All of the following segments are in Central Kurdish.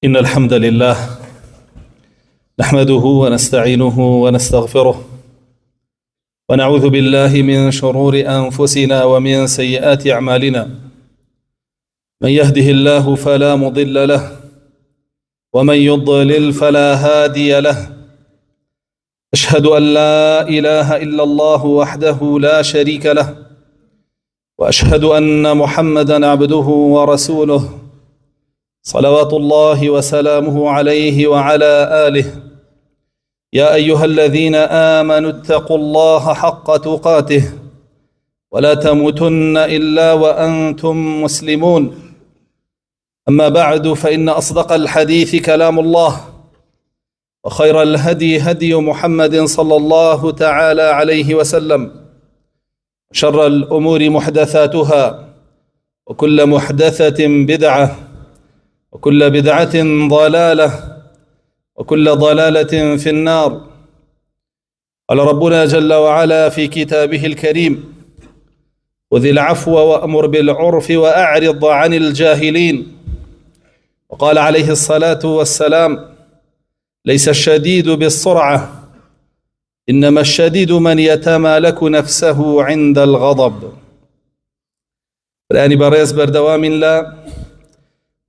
إن الحمد لله نحمده ونستعينه ونستغفره ونعوذ بالله من شرور أنفسنا ومن سيئات أعمالنا. من يهده الله فلا مضل له ومن يضلل فلا هادي له. أشهد أن لا إله إلا الله وحده لا شريك له، وأشهد أن محمدا عبده ورسوله صلوات الله وسلامه عليه وعلى آله. يا أيها الذين آمنوا اتقوا الله حق تقاته ولا تموتن إلا وأنتم مسلمون. أما بعد، فإن أصدق الحديث كلام الله، وخير الهدي هدي محمد صلى الله تعالى عليه وسلم، شر الأمور محدثاتها، وكل محدثة بدعة، وكل بدعة ضلالة، وكل ضلالة في النار. قال ربنا جل وعلا في كتابه الكريم: خذ العفو وأمر بالعرف وأعرض عن الجاهلين. وقال عليه الصلاة والسلام: ليس الشديد بالسرعة، إنما الشديد من يتمالك نفسه عند الغضب. الآن بريز بردوام لا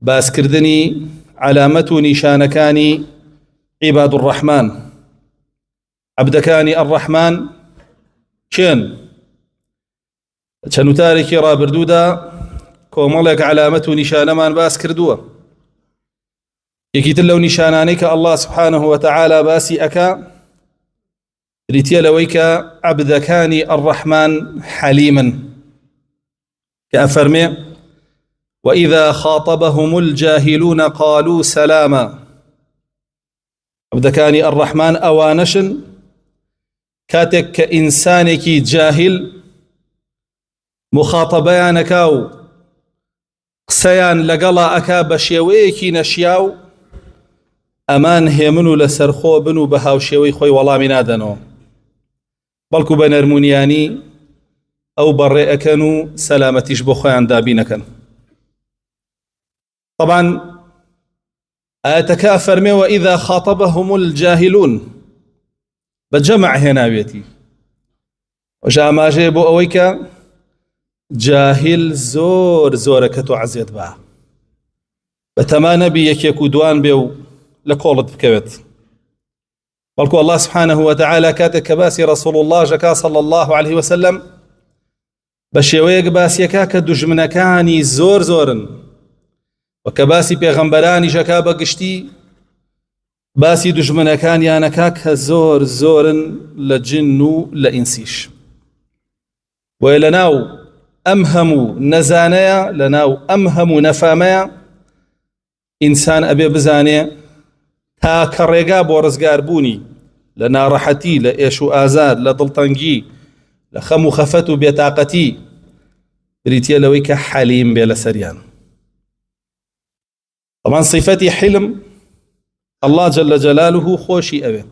باسكردني علامة نشانكاني عباد الرحمن، عبدكاني الرحمن شين چنو تاريكي رابردودا كومالك علامة نشانمان باسكردوا. يكيت لو نشانانيك الله سبحانه وتعالى باسي أكا ريتيا لويك عبدكاني الرحمن حليما، كأفرمي: وإذا خاطبهم الجاهلون قالوا سلاما. عبدكاني الرحمن أوانشن كاتك كإنسانك جاهل مخاطبيانكاو قسيان لقلا أكا بشيويكي نشياو أمان هيمنو لسرخو بنو بهاو شيوي خوي والله منادنو بلكو بنرمونياني أو برئ أكنو سلامتيش بخوان دابينكن. طبعا أتكافر مي وإذا خاطبهم الجاهلون بجمع هنا بيتي وجاء ما جيبوا أويك جاهل زور زورك عزيت بها بتما نبي يكيكو دوان بيو لكولت بكوت. بلكو الله سبحانه وتعالى كاتك كباسي رسول الله جكا صلى الله عليه وسلم بشيويك باسي كاك دجمنكاني زور زورن، وكباسي بيغمبراني جكا بقشتي باسي دجمنكان يانكاك زور زورن لجنو لإنسيش. ويلناو أمهمو نزانيا لناو أمهمو نفاميا إنسان أبي بزاني تا كريقا بورزقار بوني لنا رحتي لإيشو آزاد لضلطنجي لخمو خفتو بيتاقتي بريتيا لويك حليم بيلا سريان. طبعا صفتي حلم الله جل جلاله خوشي أبي،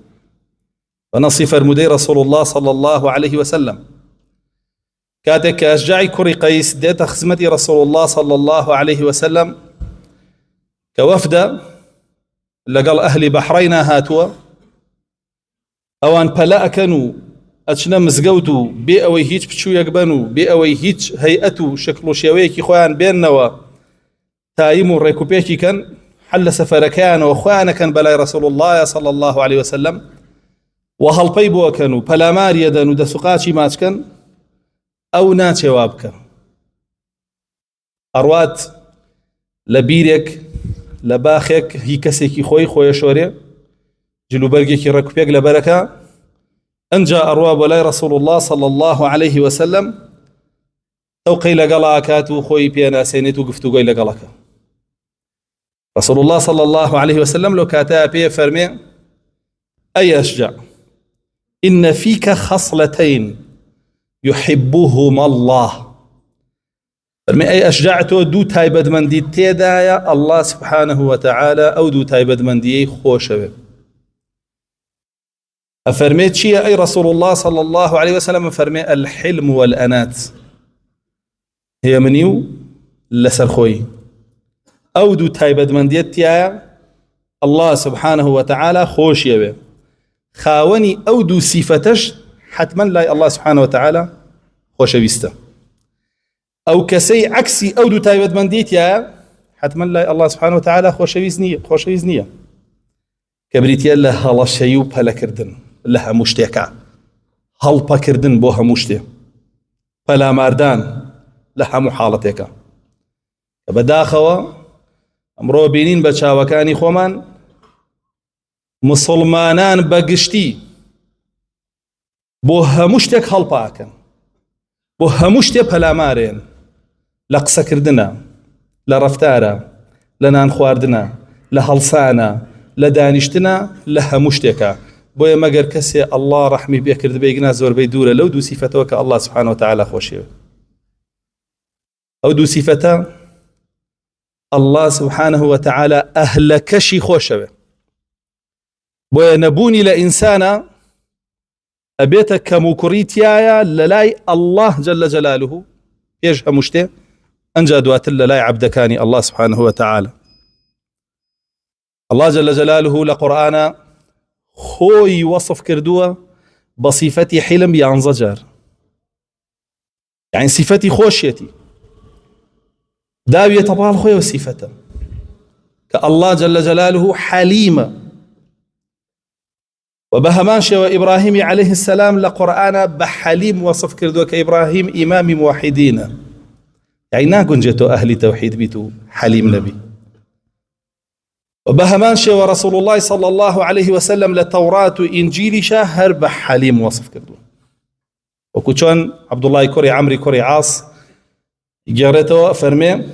ونصف المدير رسول الله صلى الله عليه وسلم كاتك أشجعي كري قيس ديت خزمتي رسول الله صلى الله عليه وسلم كوفد لقال أهل بحرينا هاتوا أوان بلا كانوا أتشنا مزقوتو بيأوي هيج بشو يقبنوا بيأوي هيج هيئتو شكلو شيويكي خوان بيننا تايمو ريكوبيكي كان حل سفركان وخوانا كان بلاي رسول الله صلى الله عليه وسلم وهل بيبو كانوا بلا ماريا دانو دا سقاتي ماتكن أو ناتي وابك أروات لبيرك لباخك هي كسيكي خوي شوري جلو برقيكي ركوبيك لبركة أنجا أرواب بلاي رسول الله صلى الله عليه وسلم توقي لقلاكاتو خوي بيانا سينيتو قفتو قوي لقلاكا. رسول الله صلى الله عليه وسلم لو كاتب فرمي: أي أشجع، إن فيك خصلتين يحبهما الله. فرمي أي أشجعتو دو تايبد من دي تيدايا الله سبحانه وتعالى أو دو تايبد من دي خوشة. أفرميت شيء أي رسول الله صلى الله عليه وسلم فرمي: الحلم والأنات هي منيو لسرخوي أو دو تايبد من دي تيايا الله سبحانه وتعالى خوش يبي خاوني أو دو صفتش حتما لا الله سبحانه وتعالى خوش بيسته أو كسي عكسي أو دو تايبت من ديت يا حتما لا الله سبحانه وتعالى خوش بيزنية كبريت يلا هلا شيوب هلا كردن لها مشتكى هل بكردن بوها مشتي فلا ماردان لها محالتك بداخوا أمرو بينين بچاوكاني خومان مسلمانان بقشتي بوها مشتك هل باكن بوها مشتي فلا مارين لقصة كردنا لرفتارا لنان خواردنا لهلسانا لدانشتنا لها مشتكى بويا مگر كسي الله رحمي بيكرد بيقنا زور بيدورة لو دو صفتوك الله سبحانه وتعالى خوشي أو دو صفتا الله سبحانه وتعالى أهل كشي خوشة بويا نبوني لإنسانا أبيتك كموكريتيايا للاي الله جل جلاله يجه مشتي أنجادوات للاي عبدكاني الله سبحانه وتعالى الله جل جلاله لقرآن خوي وصف كردوه بصفتي حلم ينزجر يعني صفتي خوشيتي داوية طبال خوي وصفته كالله جل جلاله حليم وبهمانش وإبراهيم عليه السلام لقرآن بحليم وصف كردوه كإبراهيم إمام موحدين يعني ناقن جتو أهل توحيد بيتو حليم نبي وبهمان شيء ورسول الله صلى الله عليه وسلم لتوراة إنجيل شهر بحليم وصف كردو وكوشان عبد الله كوري عمري كوري عاص جارته فرمي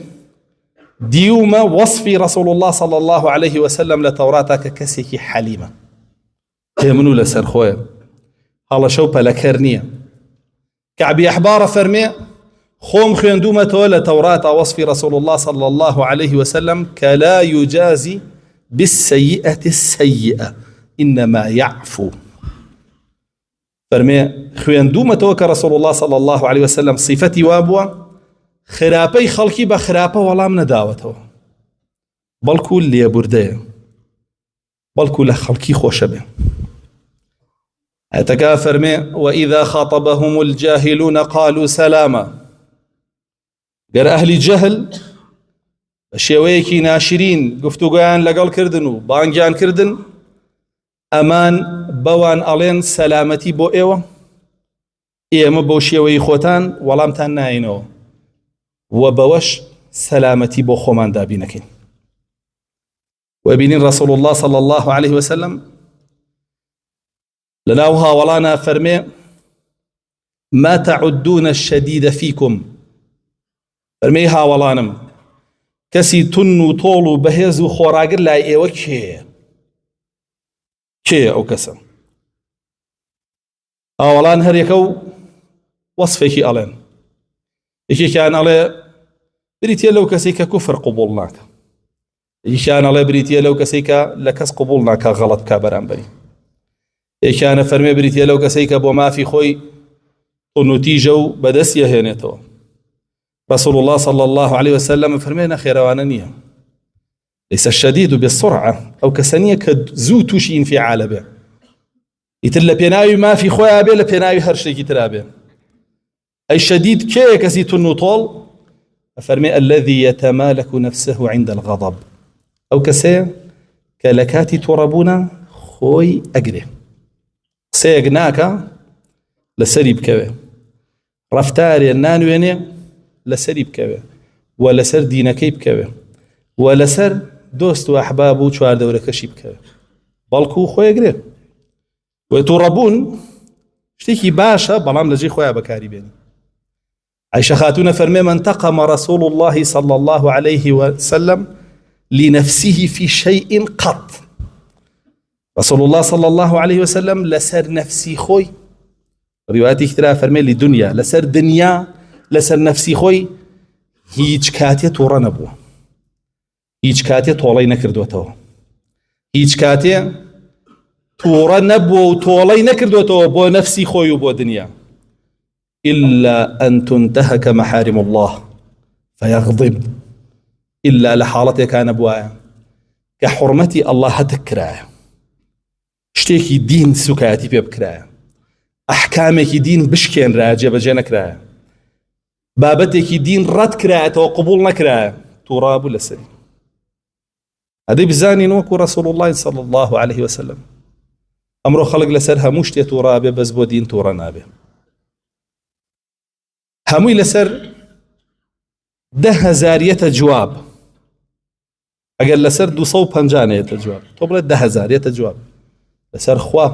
ديوما وصفي رسول الله صلى الله عليه وسلم لتوراة ككسيكي حليمة تيمنو لسر خويا هلا شوبة لكرنية كعبي أحبار فرمي خوم خيندومة لتوراة وصفي رسول الله صلى الله عليه وسلم كلا يجازي بالسيئة السيئة إنما يعفو فرمي خويندومة توك رسول الله صلى الله عليه وسلم صفتي وابوا خرابي خلقي بخرابة ولا من داوته بلكو اللي برده بلكو لخلقي خوشبه أتكا فرمي وإذا خاطبهم الجاهلون قالوا سلاما قال أهل الجهل شويكي ناشرين قفتوغان لقال كردنو بانجان كردن أمان بوان ألين سلامتي بو إيوه إيما بو شوي خوتان ولامتان ناينو وبوش سلامتي بو خومان دابينكين وبينين رسول الله صلى الله عليه وسلم لناوها ولانا فرمي ما تعدون الشديد فيكم فرميها ولانم كسي تنو طولو بهزو خوراقر لا ايوه كي او كسا اولان هر يكو وصفكي الين يكي كان علي بريتيا لو كسيك كفر قبولناك يكي كان علي بريتيا لو كسيك لكس قبولناك غلط كابران بري يكي كان فرمي بريتيا لو كسيك بو ما في خوي ونتيجو بدس يهينيتو رسول الله صلى الله عليه وسلم فرمينا خيروانانية ليس الشديد بالسرعة أو كسانية كزو توشي انفعال به يتل بيناوي ما في خويا به لبيناوي هرشي كترابه أي شديد كي كسي تنو طول فرمي الذي يتمالك نفسه عند الغضب أو كسي كالكاتي تربونا خوي أقري سيقناك لسري بكوه رفتاري النانويني لسري بكوه ولسر دينكي بكوه ولسر دوست وأحباب وشوار دوركشي بكوه بلكو خوي أقري ويتربون شتيكي باشا بلام لجي خويا بكاري بيني عائشة خاتون فرمي من انتقم رسول الله صلى الله عليه وسلم لنفسه في شيء قط رسول الله صلى الله عليه وسلم لسر نفسي خوي رواياتي كتير فرمي لدنيا لسر دنيا لسر نفسي خوي هيج كاتية تورا نبوه هيج كاتية طولي نكردوته هيج كاتية تورا نبوه وطولي نكردوته بو نفسي خوي وبو دنيا إلا أن تنتهك محارم الله فيغضب إلا لحالتك كان بوايا كحرمتي الله هتكراه شتيكي دين سكاتي بكراه أحكامك دين بشكين راجع بجانا كراه بابتك دين رد كراه وقبول نكراه تراب لسري هذه بزاني نوكو رسول الله صلى الله عليه وسلم أمره خلق لسرها مشتي ترابه بس بو دين تورنابه هموي لسر 10,000 جواب اگر لسر 250 جواب تو بلا 10,000 جواب لسر خوا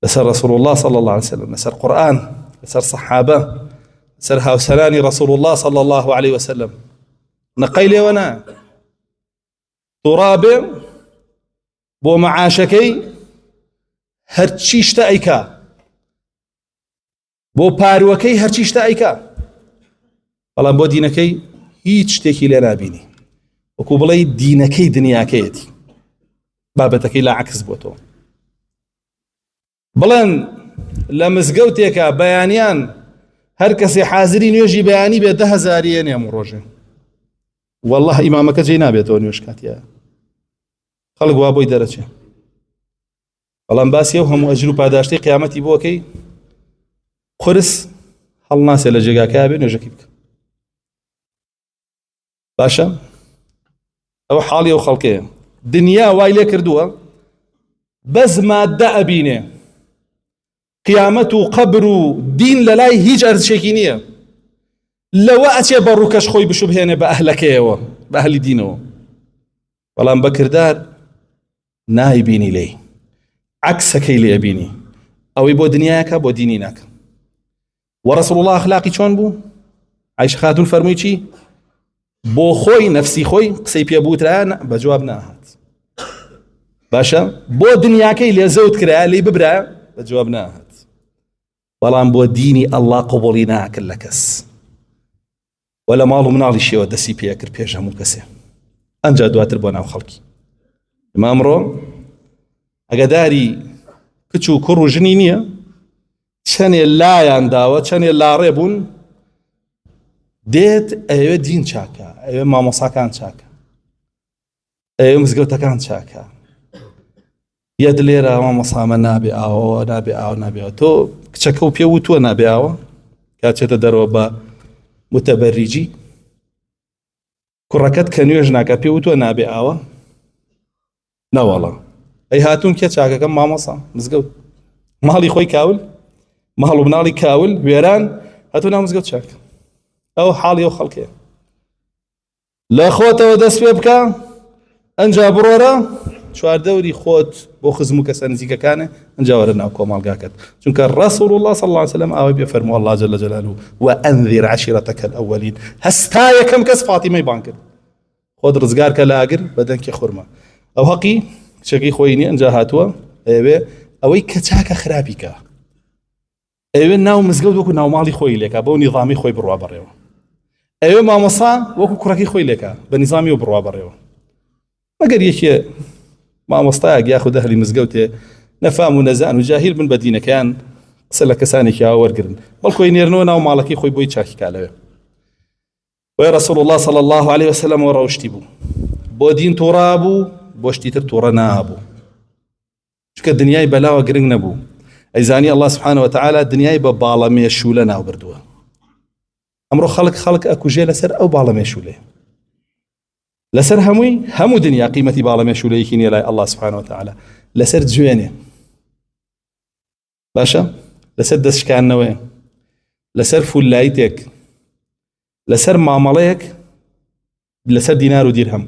لسر رسول الله صلى الله عليه وسلم لسر قرآن لسر صحابة لسر هاوسلاني رسول الله صلى الله عليه وسلم نقيلي وانا ترابه بو معاشكي هرچیش تا ایکا بۆ پاروەکەی هەرچیش تا ئەیکا بەڵام بۆ دینەکەی هیچ شتێکی لێ نابینی وەکو بڵێ دینەکەی دنیاکەیەتی بابەتەکەی لا عکس بۆتەوە بڵێن لە مزگەوتێکە بەیانیان هەر کەسێ حازری نوێژی بەیانی بێ 10,000 نیە ڕۆژێ والله ئیمامەکە جێی نابێتەوە نوێژ کاتیە خەڵک وا بۆی دەرەچێ بەڵام باسی ئەو هەموو ئەجر و پاداشتەی قیامەتی بۆکەی قرس هەڵ ناسێ لە جێگاکەیە بێ نوێژەکەی بکە باشە ئەوە حاڵی ئەو خەڵکەیە دنیا وای لێ کردووە بەس مادە ئەبینێ قیامەت و قەبر و دین لە لای هیچ ئەرزشێکی نییە لەوە ئەچێ بە ڕووکەش خۆی بشوبهێنێ بە ئەهلەکەیەوە بە ئەهلی دینەوە بەڵام بە کردار نایبینی لێی عکسەکەی لێ ئەبینی ئەوەی بۆ دنیاکە بۆ دینی ناکە ورسول الله أخلاقي چۆن بوو عایشە خاتون فەرمووی چی بۆ خۆی نەفسی خۆی قسەی پێ بوترا بە جواب ناهات باشە بۆ دنیاکەی لێ زەوت کرا لێی ببرا بە جواب ناهات بەڵام بۆ دینی ئەڵڵا قبوڵی ناکرد لە کەس وەلە ماڵ و مناڵی شێوە دەستی پێ کرد پێش هەموو کەسێ ئەنجا دواتر بۆ ناو خەڵکی ئەمڕۆ ئەگەداری کچ و کوڕ و ژنی نییە چەندێ لایان داوە چەندێ لاڕێ بوون دێت ئەوێ دین چاکە ئەوێ مامۆساکان چاکە ئەوێ مزگەوتەکان چاکە یەد لێرە مامۆسامە نابێ ئاوە نابێ ئاو نابێەوە تۆ کچەکە و پێ وتووە نابێ ئاوە کاتچێتە دەرەوە بە متەبەریجی کوڕەکەت کە نوێژ ناکە پێ وتووە نابێ ئاوە نەوەڵە ئەی هاتوون کێ چاکەکەم مامۆسا مزگەوت ماڵی خۆی کاول ماڵ و مناڵی کاول وێران هاتوو ناو مزگەوت چاکە ئەو حاڵی ئەو خەڵکەیە لە خۆتەوە دەست پێ بکە ئەنجا بڕۆرە چواردەوری خۆت بۆ خزم و کەسە نزیکەکانە ئەنجا وەرە ناو کۆمەڵگاکەت چونکە ڕەسوڵ الله صلی الله عليه وسلم ئەوەی پێ فەرمووە الله جل جلاله وأنذر عشيرتك الأولين هەستا یەکەم کەس فاتیمەی بان کرد خۆت ڕزگار کە لە ئاگر بە دەنکی خورما ئەو هەقی کچەکەی خۆی نییە ئەنجا هاتووە ئەوێ ئەوەی کە چاکە خراپی کە ئەوێ ناو مزگەوت وەکو ناوماڵی خۆی لێکا بۆ نیظامی خۆی بڕوا بەڕێوە ئەوێ مامۆسا وەکو کوڕەکەی خۆی لێکا بە نیظامی و بڕوا بەڕێوە مەگەر یەکێ مامۆستایەک یاخود ئەهلی مزگەوتێ نەفام و نەزان و جاهیل بن بە دینەکەیان قسە لە کەسانێکی وەرگرن بەڵکۆی نێرنەوە ناو ماڵەکەی خۆی بۆی چاکی کالەوێ وەی رەسوڵ الله صلی الله عليه وسلم و ڕەوشتی بوو بۆ دین تووڕا بوو بۆ شتی تر تووڕە نابوو چونکە دنیای بەلاوە گرنگ نەبوو ئەیزانی الله سبحانه وتعالى دنیای بە باڵە مێشولە ناو بردووە ئەمڕۆ خەڵک ئەکوژێ لەسەر ئەو باڵە مێشولێ لەسەر هەموو دنیا قیمەتی باڵە مێشولەیەکی نییە لای الله سبحانه وتعالى لەسەر جوێنێ باشە لەسەر دەستشکاندنەوەیە لەسەر فولایتێک لەسەر مامەڵەیەک لەسەر دینار و دیرهەم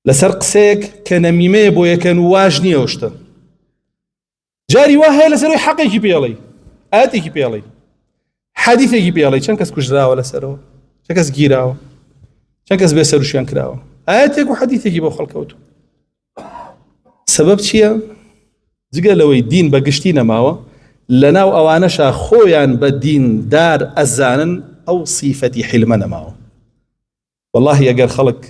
لەسەر قسەیەک کە نەمیمەیە بۆ یەکەن و واژ نییە ئەو شتە جاری وا هەیە لەسەرەوەی حەقێکی پێڵێ ئاەتێکی پێڵێ حەدیثێکی پێڵێ چەند کەس کوژراوە لەسەرەوە چەند کەس گیراوە چەند کەس بێسەر و شوێن کراوە ئاەتێک و حەدیثێکی بۆ خەڵکەوتوە سەبەب چییە جگە لەوەی دین بە گشتی نەماوە لەناو ئەوانەشا خۆیان بە دیندار ئەزانن ئەو سیفەتی حیلمە نەماوە والله ئەگەر خەڵک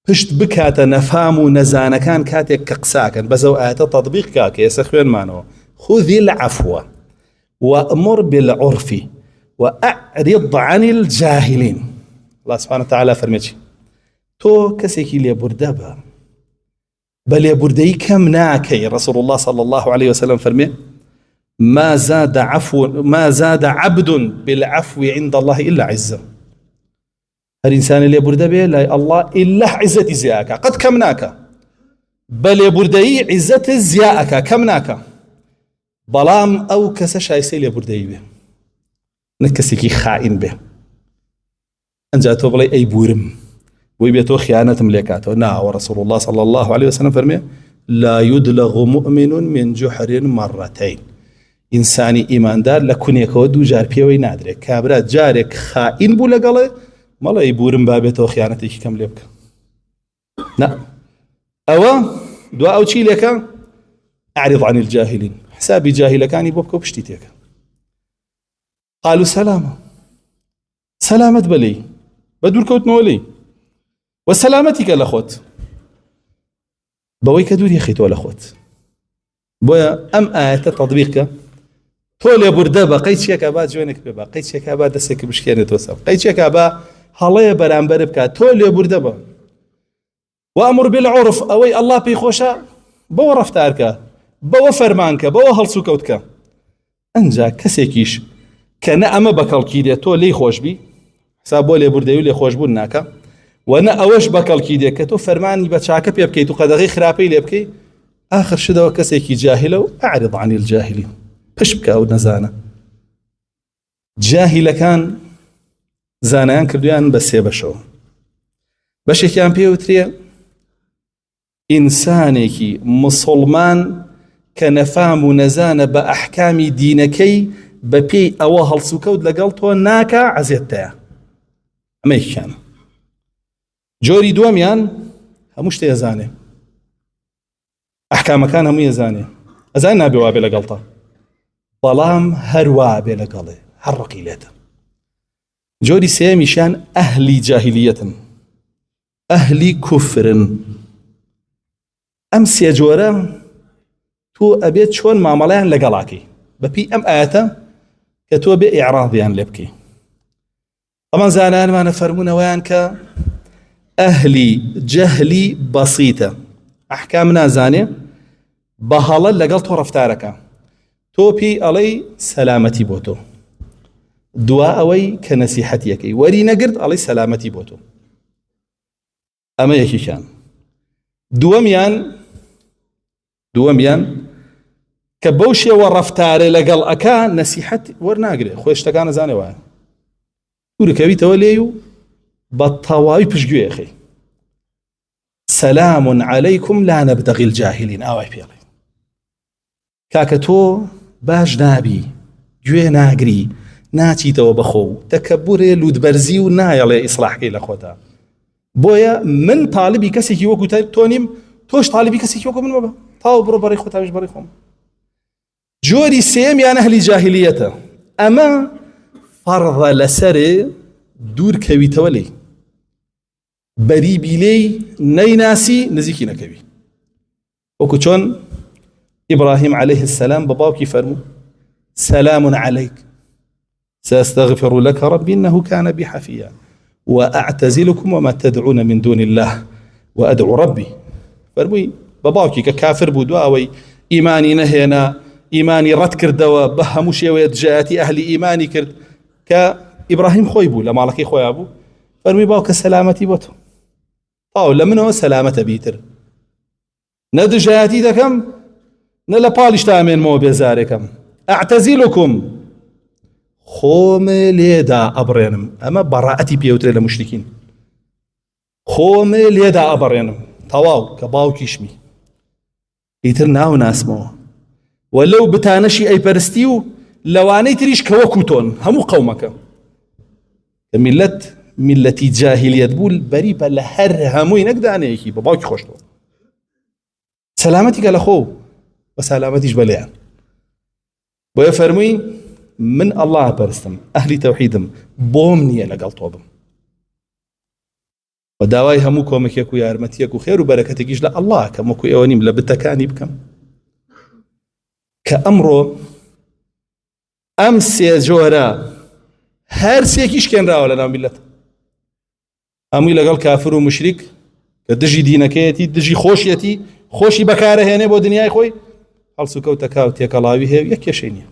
پشت بکاتە نەفام و نەزانەکان کاتێک کە قساکەن بەزەو ئاەتە تەطبیق کا کە ئێستا خوێنمانەوە خذ العفو وأمر بالعرف وأعرض عن الجاهلين الله سبحانه وتعالى فرمێتی تۆ کەسێکی لێبوردە بە بە لێبوردەیی کەم ناکەی. رسول الله صلى الله عليه وسلم فەرمێ ما زاد عبد بالعفو عند الله إلا عزة. هەر ئینسانی لێبوردە بێ لای الله إلا عزەتی زیاکە، قەت کەم ناکە. بە لێبوردەیی عزەت زیاکە، کەم ناکە. بەڵام ئەو کەسە شایستەی لێبوردەیی بێ، نە کەسێکی خائین بێ. ئەنجا تۆ بڵێ ئەی بورم بۆی بێتەوە خیانەتم لێ کاتەوە. ناوە رسول الله صلى الله عليه وسلم فەرمێ لا يدلغ مؤمن من جحر مرتين. ئینسانی ئیماندار لە کونێکەوە دوو جار پێوەی نادرێت. کابرا جارێک خائین بوو لەگەڵێ مەڵێ ئەی بورم با بێتەوە خیانەتێکی کەم لێ بکە. نا ئەوە دوا ئەو چی لێکە؟ أعرض عن الجاهلين. حسابی جاهلەکانی بۆ بکە و پشتی تێکە. قالوا سلامة. سلامت بەلێی بە دوورکەوتنەوە لێی وەسەلامەتیکە لە خۆت بەوەی کە دووری خەیتەوە لە خۆت. بۆیە ئەم ئاەتە تەطبیقکە. تۆ لێبوردە بە قەیچێکە با جوێنێک پێ بە قەیچێکە با دەستێکی بشکێنێتەوە سەر قەیچێکە با هەڵەیە بەرامبەر بکات. تۆ لێبوردە بە وأمر بالعرف ئەوەی ئەڵڵا پێی خۆشە بەوە ڕەفتارکە، بەوە فەرمانکە، بەوە هەڵسو کەوتکە. ئەنجا کەسێکیش کە نە ئەمە بەکەڵکی دێت تۆ لێی خۆش بی حساب بۆ لێبوردەوی و لێ خۆشبوون ناکە، و نە ئەوەش بەکەڵکی دێت کە تۆ فەرمانی بە چاکە پێ بکەیت و قەدەغەی خراپەی لێ بکەیت. آخر شدەوە کەسێکی جاهلە و أعرض عن الجاهلين. پشت بکە ئەو نەزانە. جاهلەکان زانایان کردویان بە سێ بەشەوە. بەشێکیان پێوترێ ئینسانێکی مسڵمان کە نەفام و نەزانە بە ئەحکامی دینەکەی بە پێی ئەوە هەڵسوکەوت لەگەڵ تۆ ناکە عەزێتەیە. ئەمە یەکیانە. جۆری دووەمیان هەموو شتێ ئەزانێ، ئەحکامەکان هەمووی ئەزانێ، ئەزانێ نابێ وا بێ لەگەڵتە، بەڵام هەروە بێ لەگەڵێ هەر ڕقی لێتە. جۆری سێمیشیان ئەهلی جاهلیەتن، ئەهلی کوفرن. ئەم سێ جۆرە تۆ ئەبێت چۆن مامەڵەیان لەگەڵاکەی بەپی ئەم ئاەتە کە تۆ بێ ئیعراضیان لێ بکەی. ئەمان زانانمانە فەرمونەوەیان کە ئەهلی جەهلی بەسیتە، ئەحکام نازانێ، بە هەڵە لەگەڵ تۆ ڕەفتارەکە، تۆ پێی ئەڵەی سەلامەتی بۆ تۆ، دوا ئەوەی کە نەسیحەتیەکەی وەری نەگرت ئەڵەی سەلامەتی بۆ تۆ. ئەمە یەکیشان. دووەمیان کە بەو شێوە ڕەفتارە لەگەڵ ئەکا نەسیحەت وەرناگرێ، خۆی شتەکان نەزانێ وایە، دوورکەویتەوە لێی و بە تەواوی پشتگوێخی. سەلام عەلەیکم لا نەبتەغی الجاهلین. ئاوای پێڵێ کاکە تۆ باش نابی، گوێ ناگری، ناچیتەوە بەخۆ و تەکەبورێ لودبەرزی و نایەڵێ ئیسلاحکەی لە خۆتا. بۆیە من تاالبی کەسێکی وەکو تۆ نیم، تۆش تاالبی کەسێکی وەکو من مەبە، تاو بڕۆ بەڕێی خۆ تاویش بەڕێی خۆم. جۆری سێمیان ئەهلی جاهلیەتە. ئەمە فەرضە لەسەرێ دوورکەویتەوە لێی، بەریبی لێی نەیناسی نزیکی نەکەوی. وەکو چۆن ئیبراهیم عەلەیه السەلام بە باوکی فەرموو سەلام عەلەیک سأستغفر لك ربي إنه كان بي حفيا وأعتزلكم وما تدعون من دون الله وأدعو ربي. فەرمووی بە باوکی کە کافر بوو دواوەی ئیمانی نەهێنا، ئیمانی ڕەت کردەوە، بە هەموو شێوەیە دژایەتی ئەهلی ئیمانی کرد کە ئیبراهیم خۆی بوو لە ماڵەکەی خۆیان بوو. فەرمووی باوکە سەلامەتی بۆ تۆ، تاو لە منەوە سەلامەتە بیتر، نە دژایەتی دەکەم نە لە پاڵیش تامێنمەوە بێزارێکم. ئەعتەزیلکم، خۆمە لێدا ئەبڕێنم. ئەمە بەڕائەتی پێوترێ لە موشریکین، خۆمە لێدا ئەبڕێنم تەواو کە باوکیشمی ئیتر ناو ناسمەوە، و لەو بتانەشی ئەیپەرستی و لەوانەی تریش کە وەکو تۆن هەموو قەومەکە. ملت ملەتی جاهلیەت بوو بەری بە لە هەر هەمووی نەکدانەیەکی بە باوکی خۆشتەوە. سەلامەتیکە لە خۆ بە سەلامەتیش بەلێیان. بۆیە فەرمووی من ئەڵڵا پەرستم، ئەهلی تەوحیدم، بۆم نییە لەگەڵ تۆ بم، و داوای هەموو کۆمەکێک و یارمەتیەک و خێر و بەرەکەتێکیش لە ئەڵڵا کەم وەکو ئێوە نیم لە بتەکانی بکەم. کە ئەمڕۆ ئەم سێ جۆرە هەر سێکیش کێنراوە لە ناو میلەت. هەمووی لەگەڵ کافر و مشریک کە دژی دینەکەیەتی دژی خۆشیەتی خۆشی بەکارەهێنێ بۆ دنیای خۆی هەڵس و کەوتەکا و تێکەڵاوی هەیە یەک کێشەی نییە.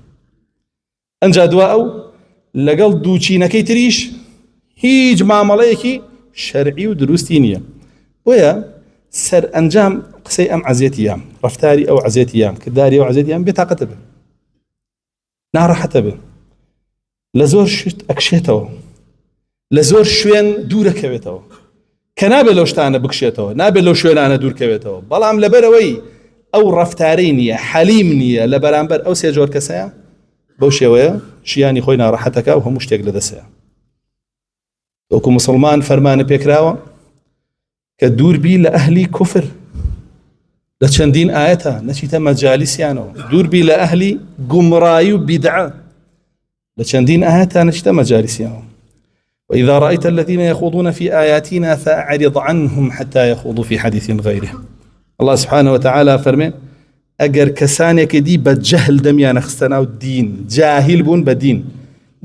ئەنجا دوا ئەو لەگەڵ دووچینەکەی تریش هیچ مامەڵەیەکی شەرعی و دروستی نییە. بۆیە سەر ئەنجام قسەی ئەم عەزیەتیان ڕەفتاری ئەو عەزیەتیان کردداری ئەو عەزیەتیان بێتاقەتە بێ ناڕەحەتە بێ لە زۆر شت ئەکشێتەوە لە زۆر شوێن دوورەکەوێتەوە کە نابێت لەو شتانە بکشێتەوە نابێت لەو شوێنانە دوورکەوێتەوە بەڵام لەبەرەوەی ئەو ڕەفتارەی نییە حەلیم نییە لە بەرامبەر ئەو سێ جۆر کەسەیە بەو شێوەیە ژیانی خۆی ناڕەحەتەکە و هەموو شتێک لەدەسەیە. وەکو موسڵمان فەرمانە پێکراوە کە دووربی لە ئەهلی کوفر لە چەندین ئاەتە نەچیتە مەجالیسیانەوە دووربی لە ئەهلی گومڕایی و بیدعە لە چەندین ئاەتە نەچیتە مەجالیسیانەوە. وإذا رأيت الذين يخوضون في آياتنا فأعرض عنهم حتى يخوضوا في حديث غيره. الله سبحانه وتعالى فرمي أجر كسانك دي بجهل دميان خستنا والدين جاهل بون بدين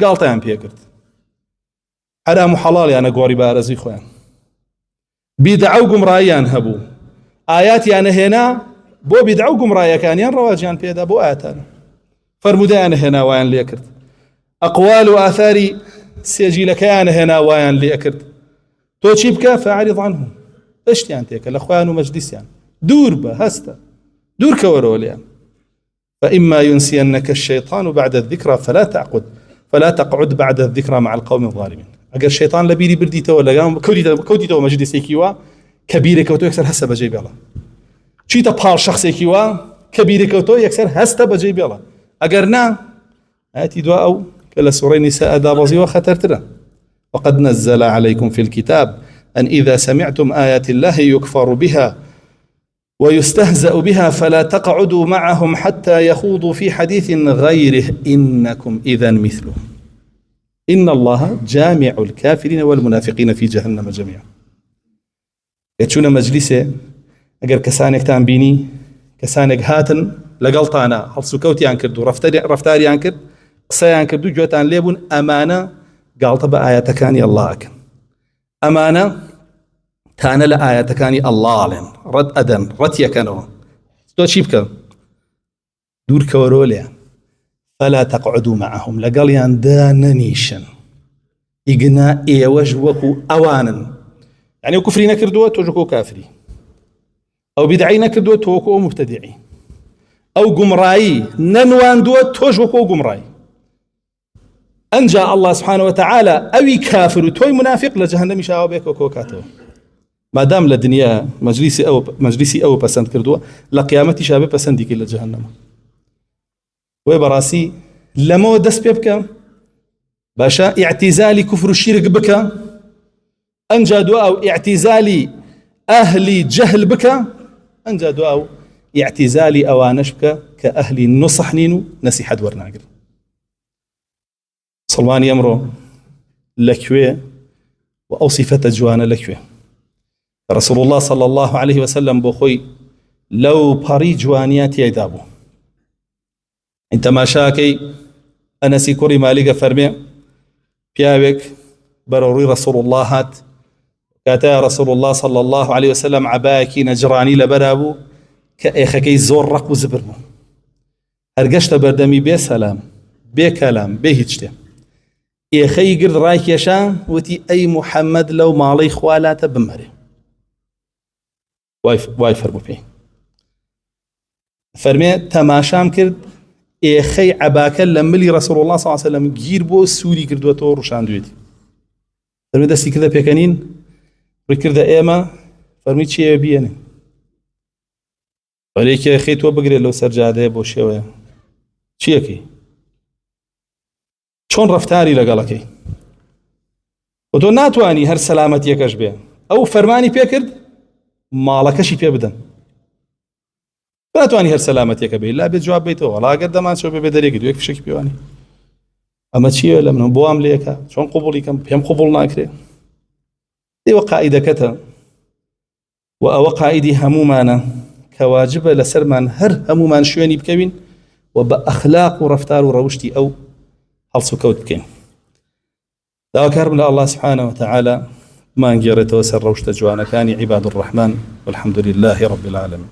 قال طيب بيكرت حرام وحلال يعني قوري بارزي خوان بيدعو قمرايان هبو آيات يعني هنا بو بيدعو قمرايا كان ين رواجان بيدا بو آتان فرمودان هنا وين ليكرت أقوال وآثاري سيجي لك أنا هنا وين ليكرت تو تشيبك فأعرض عنهم إيش يعني تيك الأخوان ومجلس يعني دور بهستا دور كوروليان فإما ينسينك الشيطان بعد الذكرى فلا تقعد بعد الذكرى مع القوم الظالمين. أجر الشيطان لبيري برديته ولا قام كوديته مجلس كيوا كبير كوتو يكسر هسه بجيب الله شيء تبحر شخص كيوا كبير كوتو يكسر هسه بجيب الله أجرنا آتي دواء أو كلا سورة النساء دابزي وخترتنا وقد نزل عليكم في الكتاب أن إذا سمعتم آيات الله يكفر بها ويستهزأ بها فلا تقعدوا معهم حتى يخوضوا في حديث غيره إنكم إذا مثله إن الله جامع الكافرين والمنافقين في جهنم جميعا. يتشون مجلسه أجر كسانك تنبيني كسانك هاتن لقلطانا هل سكوتي أنكردو رفتاري أنكرد قصي أنكردو جوتان ليبون أمانة قالت بآياتكاني الله أكن أمانة تانا لآياتكاني الله لين رد أدن رد يكنو تو شيبك دور كوروليا فلا تقعدوا معهم لقاليان داننيشن إقنا إيوج وكو أوانا يعني كفري نكردوا توجكو كافري أو بدعي نكردوا توجكو مبتدعي أو قمراي ننوان دوا توجكو قمراي أنجى الله سبحانه وتعالى أوي كافر توي منافق لجهنم شاوبك وكوكاتو ما دام للدنيا مجلسي أو بسند كردوا لقيامتي شابه بسندك إلى جهنم وبراسي لما دس بيبك باشا اعتزالي كفر الشرك بك أنجى دعاء اعتزالي أهلي جهل بك أنجى دعاء اعتزالي أوانش بك كأهلي النصح نينو نسيحة ورناقر صلوان يمرو لكوي وأوصفة جوانا لكوي رسول الله صلى الله عليه وسلم بخوي لو باري جوانيات يدابو انت ما شاكي أنا سيكوري مالك فرمي بيابك بروري رسول الله هات كاتا رسول الله صلى الله عليه وسلم عباكي نجراني لبرابو كأيخكي زور رقب زبرمو هرقشت بردمي بي سلام بي كلام بي هيجته إيخي قرد رايك يشان وتي أي محمد لو مالي خوالات بمري واي فرمو فيه فرمي تماشام كرد إيخي عباكا لملي رسول الله صلى الله عليه وسلم جير بو سوري كرد وطور وشان دويدي فرمي دستي كذا بيكانين ركرد إيما فرمي چيه بياني وليك يا خيت وبقري لو سرجاده بو شوية چيه كي چون رفتاري لقالكي وتو ناتواني هر سلامت يكش بيه أو فرماني بيكرد مالكشي بيه بدن ناتواني هر سلامت يك بيه لا بجواب بيته ولا قدمان شو بيه بدريك دويك فشك بيواني أما چيه لمن بوام ليكا چون قبولي كم بهم قبول ناكري دي وقائد كتا وقائدي همومانا كواجب لسرمان هر همومان شويني بكوين وبأخلاق ورفتار وروشتي أو هل سكوت بكين دعوة كرم الله سبحانه وتعالى ما نجرت وسر روشت جوانا كان عباد الرحمن والحمد لله رب العالمين.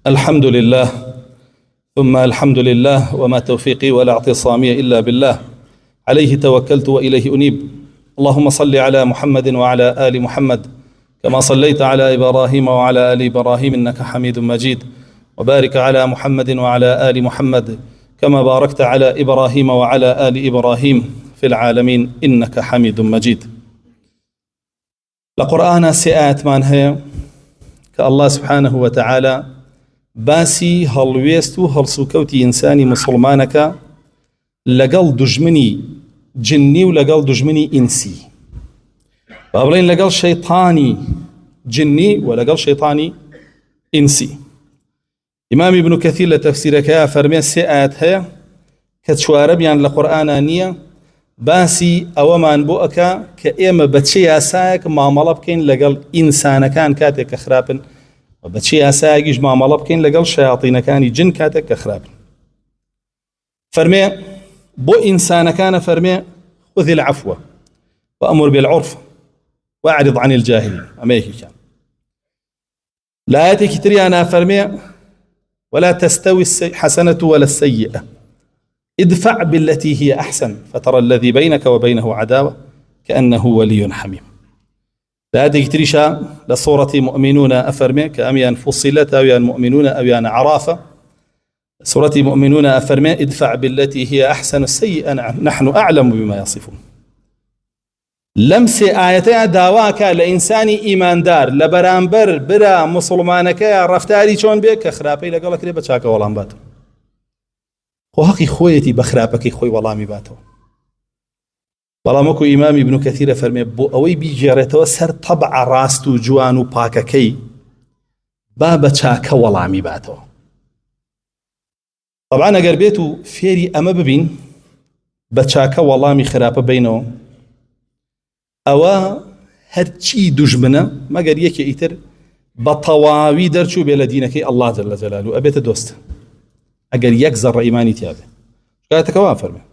الحمد لله ثم الحمد لله وما توفيقي ولا اعتصامي إلا بالله عليه توكلت وإليه أنيب. اللهم صل على محمد وعلى آل محمد كما صليت على إبراهيم وعلى آل إبراهيم إنك حميد مجيد، وبارك على محمد وعلى آل محمد كما باركت على إبراهيم وعلى آل إبراهيم في العالمين إنك حميد مجيد. لقرآن سئات من هي كالله سبحانه وتعالى باسی هەڵوێست و هەڵسوکەوتی ئینسانی مسلمانەکە لەگەڵ دوژمنی جنی و لەگەڵ دوژمنی ئینسی، با بڵێن لەگەڵ شەیطانی جنی و لەگەڵ شەیطانی ئینسی. ئیمام ابن کەثیر لە تەفسیرەکەیە فەرمێ سێ ئاەت هەیە کە چوارەمیان لە قورئانە نییە، باسی ئەوەمان بۆ ئەکا کە ئێمە بە چه یاسایەک مامەڵە بکەین لەگەڵ ئینسانەکان کاتێک کە خراپن، و بە چه یاسایەکیش مامەڵە بکەین لەگەڵ شەیاطینەکانی جن کاتێک کە خراپن. فەرمێ بۆ ئینسانەکانە فەرمێ خذ العفو وأمر بالعرف وأعرض عن الجاهلين. ئەمەیەکی کان. لە ئاەتێکی تریانە فەرمێ ولا تستوي الحسنة ولا السيئة ادفع بالتي هي أحسن فترى الذي بينك وبينه عداوة كأنه ولي حميم. لهذه تريشا لصورة مؤمنون أفرمي كأميان فصلت أو يان مؤمنون أو يان عرافة. سورة مؤمنون أفرمي ادفع بالتي هي أحسن السيئة نحن أعلم بما يصفون. لمس آياتي داواك لإنساني إيمان دار لبرانبر برا مسلمانك رفتاري چون بك خرابي لقالك لي بچاك والام باتو خو حقي خويتي بخرابك خوي والامي باتو. بەڵامەکو ئیمامی ابن کەثیرە فەرمێ بۆ ئەوەی بیگێڕێتەوە سەر تەبع ڕاست و جوان و پاکەکەی با بە چاکە وەڵامی باتەوە. طبعا ئەگەر بێت و فێری ئەمە ببین بە چاکە وەڵامی خراپە بینەوە، ئەوە هەرچی دوژمنە مەگەر یەکێ ئیتر بە تەواوی دەرچوو بێ لە دینەکەی ئەڵڵا جەل جەلالوه ئەبێتە دۆست ئەگەر یەک زەڕە ئیمانی تیا بێ. شکایەتەکەوان فەرمێ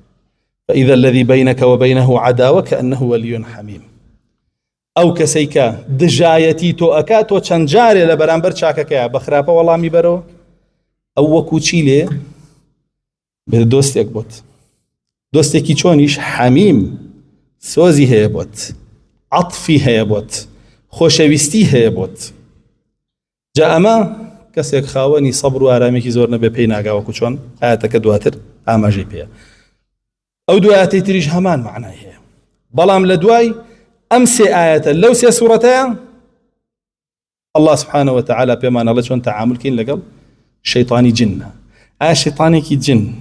فإذا الذي بينك وبينه عداوة كأنه ولي حميم. أو كسيكا دجايتي تو أكاتو چنجاري لبرانبر چاككا بخرافة والله ميبرو أو وكوچيلي بدوست يكبوت دوستي چونيش حميم سوزي هيبوت عطفي هيبوت خوشويستي هيبوت. جاء ما كسيك خاواني صبر وآرامي كي زورنا بپيناغا وكوچون آياتك دواتر آما جي بيا أو دواتي تريج همان معناه بلام لدواي أمسي آية لو سي سورتين الله سبحانه وتعالى بما نالله شون تعامل كين لقل شيطاني جنة شيطاني كي جن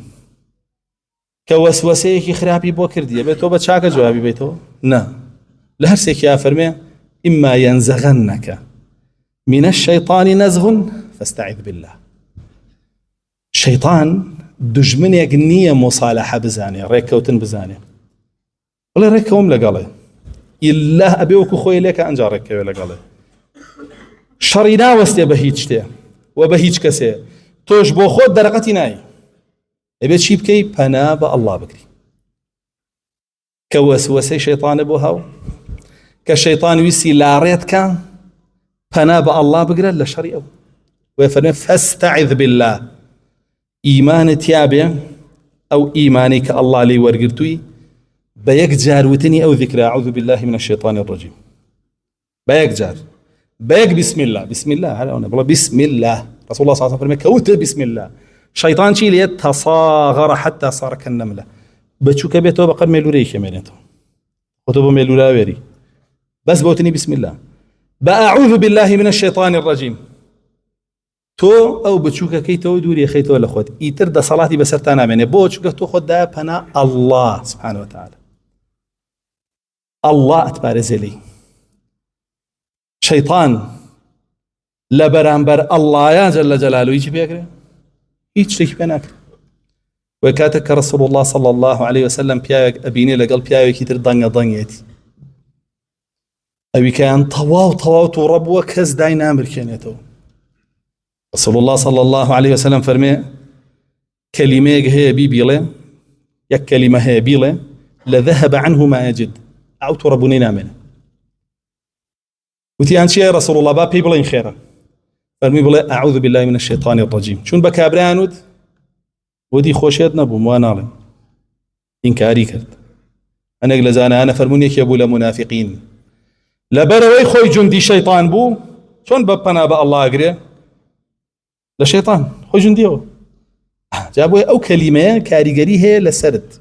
كوسوسه كي خرابي بو كرديه بيتو بچاك جوابي بيتو نا لهرسك يا فرمي إما ينزغنك من الشيطان نزغ فاستعذ بالله. شيطان دجمن يقنية مصالحة بزانية ريكوتن بزانية ولا ريكوم لقاله إلا أبيوك خوي لك أنجا ريكو لقاله شرينا وستي بهيج تي وبهيج كسي توش بو خود درقتي ناي ابيت شي بكي بناب الله بكري كوسوسي شيطان بوهاو كشيطان ويسي لا ريت كان بناب الله بكري لشريعه ويفرمي فاستعذ بالله. إيمان تيابه أو إيمانك الله لي ورقرتوي بيك جار وتني أو ذكر أعوذ بالله من الشيطان الرجيم بيك جار بيك بسم الله بسم الله هلا أنا بسم الله رسول الله صلى الله عليه وسلم كوت بسم الله شيطان شي ليتصاغر حتى صار كالنملة بتشوك بيتو بقر ميلوري كمينتو خطبه ميلولا ويري بس بوتني بسم الله بأعوذ بالله من الشيطان الرجيم تو او بچوکه کی تو دوری خیتو لخوت ایتر د صلاتی بسرتانا منه بو چوکه تو خود ده پنا الله سبحانه وتعالى الله اتبارزلي شيطان لبرانبر الله يا جل جلاله يجي بيكره هیچ شيء بينك وكاتك رسول الله صلى الله عليه وسلم بياك ابيني لقل بياك يتر ضنيتي ابي كان طواو تو رب وكز داينامر كينيتو رسول الله صلى الله عليه وسلم فرمي كلمة هي بيبيلة يا كلمة هي بيلة لذهب عنه ما يجد أو تربني نامنا وتيانشي يا رسول الله با بيبلين خيرا فرمي بلا أعوذ بالله من الشيطان الرجيم شون بكابرانود ودي خوشيت نبو موانالي إنكاري كرت أنا قلزانا أنا فرمونيك يبو لمنافقين لبروي خوي جندي شيطان بو شون ببنا با الله أقري لشيطان خوي جنديو جابوي أو كلمة كاريقري هي لسرد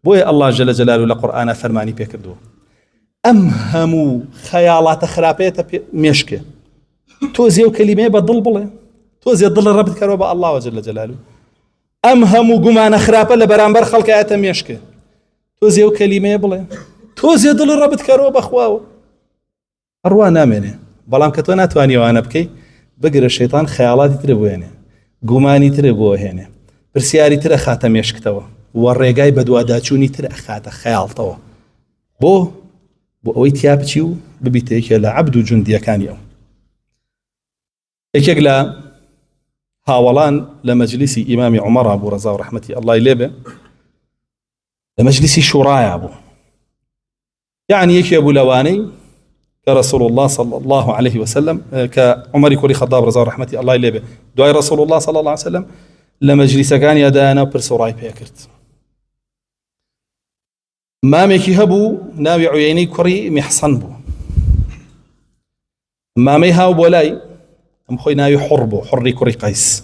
بوي الله جل جلاله لقرآن فرماني بيكردو أمهمو خيالات خرابية مشكة توزي وكلمة بدل بله توزي ضل الرب كروبا الله جل جلاله أمهمو قمان خرابة لبرامبر خلق آيات مشكة توزي وكلمة بله توزي ضل الرب كروبا أخواه أروانا منه بلام كتونا تواني وانا بكي بقر الشيطان خيالاتي تربو هنا قماني تربو هنا برسياري ترى خاتم يشكتوا والرقاي بدواداتشوني ترى خاتم خيال توا بو أوي تيابتشيو ببيتيك لعبد جندية كان يوم إيك لا هاولان لمجلس إمام عمر أبو رضا ورحمتي الله يلبه لمجلس شورايا أبو يعني يك أبو لواني كرسول الله صلى الله عليه وسلم كعمر كوري خطاب رضا ورحمتي الله يلبه دعاء رسول الله صلى الله عليه وسلم لمجلس كان يدانا برسوراي بيكرت مامێکی هەبوو ناوی عوێنەی کوڕی میحسەن بوو مامەی هاو بۆ لای ئەم خۆی ناوی حوڕ بوو حوڕی کوڕی قەیس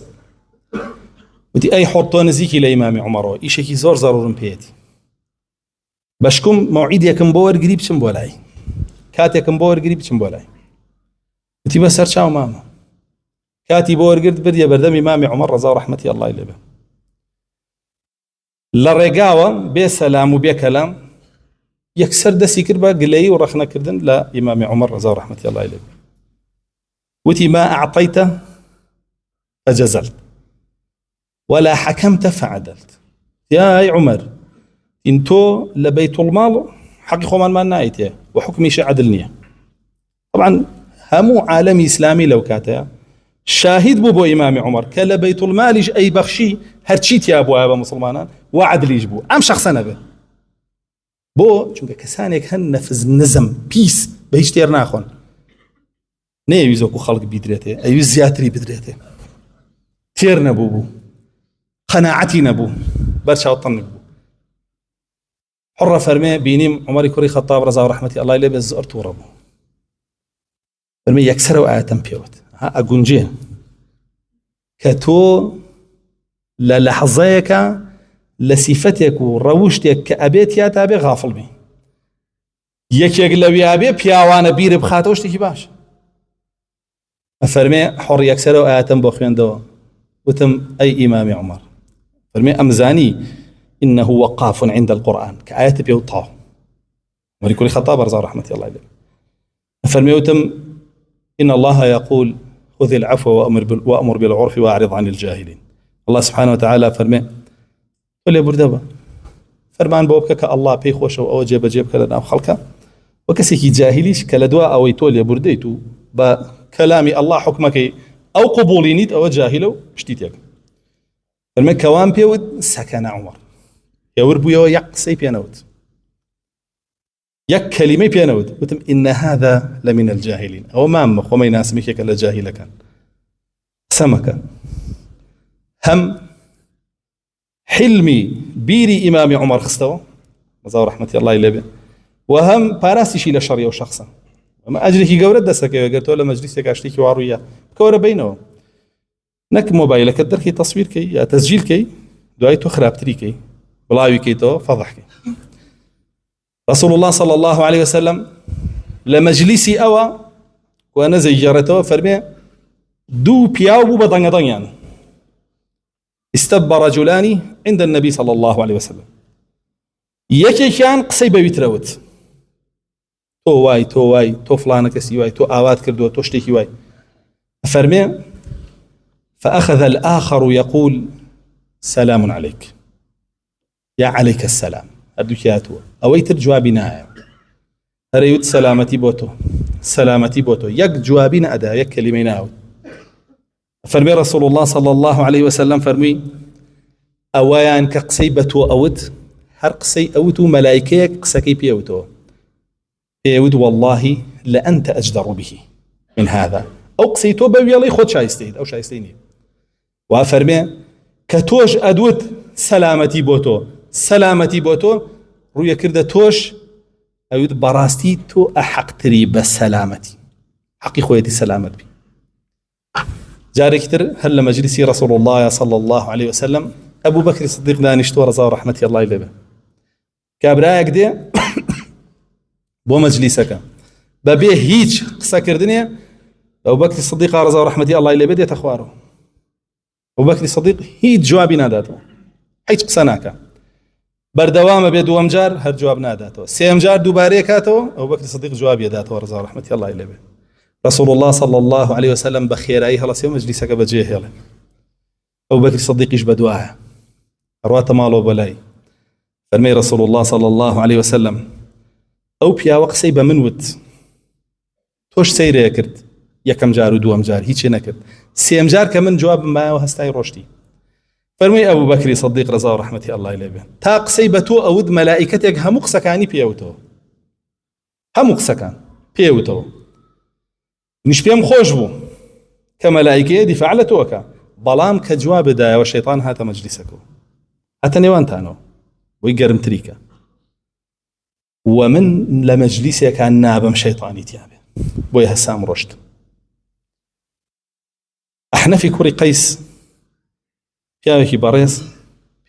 وتی ئەی حوڕ تۆ نزیکی لە ئیمامی عومەرەوە ئیشێکی زۆر زەڕورم پێیەتی بەشکوم مەوعیدێکم بۆ وەرگری بچم بۆ لای کاتێکم بۆ وەرگری بچم بۆ لای وتی بەسەر چاو مامە کاتی بۆ وەرگرت بردیە بەردەم ئیمامی عومەر ڕەزا و ڕەحمەتی ئەڵڵای لێبێ لە ڕێگاوە بێ سەلام و بێ کەلام يكسر دسي كربا قلي ورخنا كردن لا إمام عمر رضا رحمة الله عليه وتي ما أعطيت فجزلت ولا حكمت فعدلت يا عمر انتو لبيت المال حقيقة ما نايت وحكمي شي عدلني طبعا همو عالم إسلامي لو كاتا شاهد بو إمام عمر كلا بيت المال أي بخشي هرشيت يا أبو مسلمان وعدل يجبو أم شخصنا به بۆ چونکە کەسانێک هەن نەفز نزم پیس بە هیچ تێر ناخۆن نەیەویست وەکو خەڵک بیدرێتێ ئەویست زیاتری بدرێتێ تێر نەبوو بوو قەناعەتی نەبوو بەرچاو تەنگ بوو حڕە فەرمێ بینیم عومەری کوڕی خەتاب ڕەزا و ڕەحمەتی ئەڵڵای لێبێ زۆر تووڕە بوو فەرمێ یەکسەرەوە ئاەتەم پێوت ئەگونجێ کە تۆ لە لەحظەیەکە لصفتك وروشتك كأبيت يا تابع غافل بي يكيك لو يابي بياوانا بير بخاتوشتك باش أفرمي حر يكسر وآتم بخوين دو وتم أي إمام عمر فرمي أمزاني إنه وقاف عند القرآن كآية بيوطاو ولكل خطاب رضا رحمة الله عليه فرمي وتم إن الله يقول خذ العفو وأمر بالعرف وأعرض عن الجاهلين الله سبحانه وتعالى فرمي ولا بردبا فرمان بوبك كالله بي خوش او جيب جيب كلا ناو خلقه وكسيكي جاهليش كلا دواء او يتولي برديتو با كلامي الله حكمك او قبولي نيت او جاهلو اشتيتك فرمان كوان بيود سكن عمر يوربو يو يقسي بيانوت يك كلمه بيانوت وتم ان هذا لمن الجاهلين او ما خمي ناس ميكي كلا جاهل كان سمكه هم حلمي بيري إمام عمر خستوى رضا رحمة الله إليه وهم باراسي شي لشرية وشخصا وما أجريكي قورة دسك قلت له مجلسك أشتيكي وعروية كورة بينه نك موبايلك الدركي تصوير كي يا تسجيل كي دعيتو خرابتري كي بلاوي كيتو فضح كي رسول الله صلى الله عليه وسلم لمجلسي أوى وأنا زي جارته فرمي دو بياو بضنغ ضنيان استب رجلان عند النبي صلى الله عليه وسلم يكي كان قسي بيتروت تو واي تو فلانة كسي واي تو آوات كردو تو شتيكي واي فرمي فأخذ الآخر يقول سلام عليك يا عليك السلام أدوكياتو أويتر جوابنا هريوت سلامتي بوتو يك جوابنا أدا يك كلمين فرمي رسول الله صلى الله عليه وسلم فرمي أوان كقسيبة أوت هر قسي أوتو ملائكة قسكي بيوتو بيوت والله لأنت أجدر به من هذا أو قسيتو بيالي خود شايستين أو شايستيني وفرمي كتوش أدوت سلامتي بوتو رويا كرده توش أوت براستي تو أحق تري بسلامتي حقي خويتي سلامت بي جاري كتر هل مجلسي رسول الله صلى الله عليه وسلم أبو بكر الصديق دانشتو رضا ورحمة الله إليه كابرايك دي بو مجلسك ببيه هيج قصة كردنيا أبو بكر الصديق رضا ورحمة الله إليه دي تخواره أبو بكر الصديق هيج جوابي ناداته هيج قصناك بردوام بيدوام جار هر جواب ناداته سيم جار دوباري كاتو أبو بكر الصديق جواب يداته رضا ورحمة الله إليه رسول الله صلى الله عليه وسلم بخير أي خلاص يوم مجلسك بجيه يلا أبو بكر الصديق يجب دعاء أروات مالو بلاي فرمي رسول الله صلى الله عليه وسلم أو بيا وقسي بمنوت توش سيري يكرد يكم جار ودوام جار هيك نكرد سيم جار كمن جواب ما وهستاي روشتي فرمي أبو بكر الصديق رضا ورحمة الله إليه تا قسي بتو أود ملائكتك هم قسكاني بيوتو هم قسكان بيوتو مش بيم خوش بو كملائكة دفاع لتوكا بلام كجواب دايا والشيطان هات مجلسكو هات نيوان تانو ويقرم تريكا ومن لمجلسي كان نابم شيطاني تيابه بوي هسام رشد أحنفي كوري قيس بياوكي باريس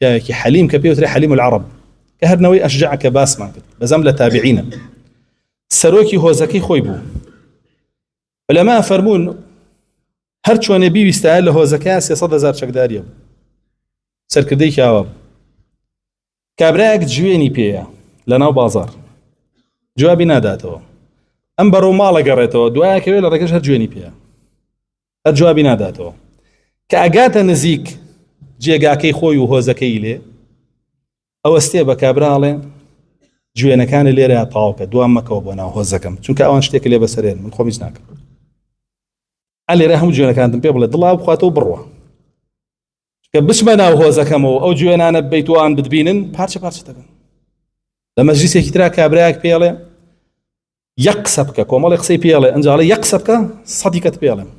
بياوكي حليم كبيوتري حليم العرب كهرنوي أشجعك باس ما بزملة تابعين سروكي هو زكي خويبو علماء فرمون هر چۆنێ بیویستە لە هۆزەکە 300,000 چەکداریە بوو سەرکردەی کاوە بوو کابرایەک گوێنی پێیە لەناو بازار جوابی ناداتەوە ئەم بەرەو ماڵە گەڕێتەوە دوایەکەوێ لە ڕێگەش هەر گوێنی پێیە هەر جوابی ناداتەوە کە ئەگاتە نزیک جێگاکەی خۆی و هۆزەکەی لێ ئەوەستێ بە کابراڵێ گوێنەکانی لێرە تاوکە دوام مەکەوە بۆ ناو هۆزەکەم چونکە ئەوان شتێک لێ بەسەرێن من خۆم هیچ ناکەم علي راه جوێنەکانتم پێ بڵێ دڵاو بخواتەوە بڕوە کە بچمە ناو هۆزەکەمەوە ئەو جوێنانە بەیتوان بتبینن پارچە دەبن لە مەجلیسێکی ترا کابرایەک پێڵێ یەک قسە بکە کۆمەڵی قسەی پێڵێ ئەنجاڵێ یەک قسە بکە سەدیکەت پێڵێم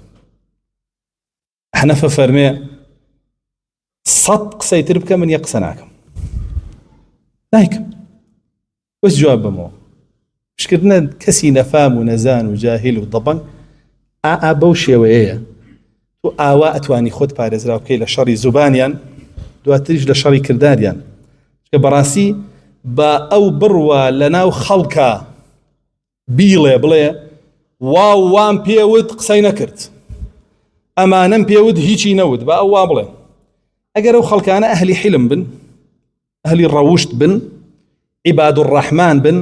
حەنەفە فەرمێ 100 قسەی تر بکە من یەک قسە ناکەم نایکەم بەس جواب بمەوە پشکردنە کەسی نەفام و نەزان و جاهیل و دەبەنگ بەو شێوەیەیە تو ئاوا ئەتوانی خۆت پارێزراو بکەی لە شەڕی زوبانیان دواتریش لە شەڕی کرداریان کە بەڕاستی بە ئەو بڕوە لە ناو خەڵکە بیڵێ بڵێ واو وام پێوت قسەی نەکرد ئەمانەم پێوت هیچی نەوت بە ئەو وا بڵێ ئەگەر ئەو خەڵکانە ئەهلی حلم بن ئەهلی ڕەوشت بن عیباد الرحمن بن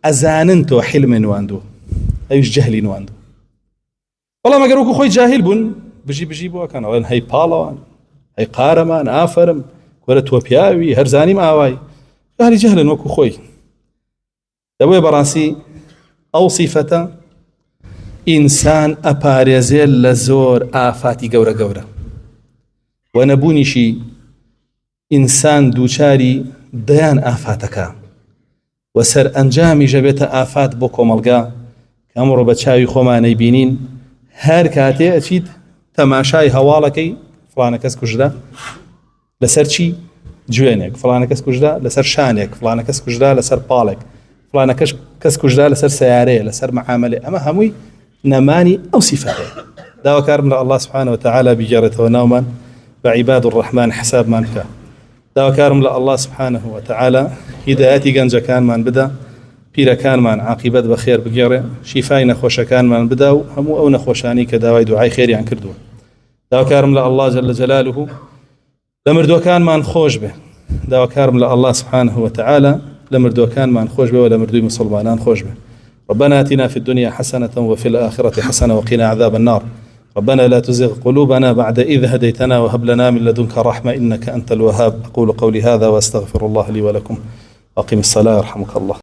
ئەزانن تۆ حلمێ نواندووە ئەویش جەهلی نواندووە بەڵام ئەگەر وەکو خۆی جاهیل بوون بژی بۆکەن ئەڵێن هەی پاڵەوان هەی قارەمان ئافرم وەرە تۆ پیاوی هەرزانیم ئاوای ئەهلی جەهلن وەکو خۆی دەبێ بەڕاستی ئەو سیفەتە ئینسان ئەپارێزێت لە زۆر ئافاتی گەورە و نەبوونیشی ئینسان دووچاری دەیان ئافاتەکە و سەر ئەنجامی ژەبێتە ئافات بۆ کۆمەڵگا کە ئەمڕۆ بە چاوی خۆمانەی بینین هەر کاتێ ئەچیت تەماشای هەواڵەکەی فڵانە کەس کوژرا لەسەر چی جوێنێک فڵانە کەس کوژرا لەسەر شانێک فڵانە کەس کوژرا لەسەر پاڵێک فڵانە کەس کوژرا لەسەر سیارەیە لەسەر مەعاملێ ئەمە هەمووی نەمانی ئەو سیفەتەیە داواکارم لە الله سبحانه وتعالى بگێڕێتەوە ناومان بە عیباد الرحمن حسابمان بکە داواکارم لە الله سبحانه وتعالى هیدایەتی گەنجەکانمان بدە پیرەکانمان عاقبەت بە خێر بگێڕێ شیفای نەخۆشەکانمان بدا و هەموو ئەو نەخۆشانی کە داوای دوعای خێریان کردووە داواکارم لە الله جل جلاله لە مردووەکانمان خۆش بێ داواکارم لە الله سبحانه وتعالى لە مردووەکانمان خۆش بێ و لە مردووی مسلمانان خۆش بێ ربنا آتنا في الدنيا حسنة وفي الآخرة حسنة وقنا عذاب النار ربنا لا تزغ قلوبنا بعد إذ هديتنا وهب لنا من لدنك رحمة إنك أنت الوهاب أقول قولي هذا وأستغفر الله لي ولكم أقم الصلاة يرحمك الله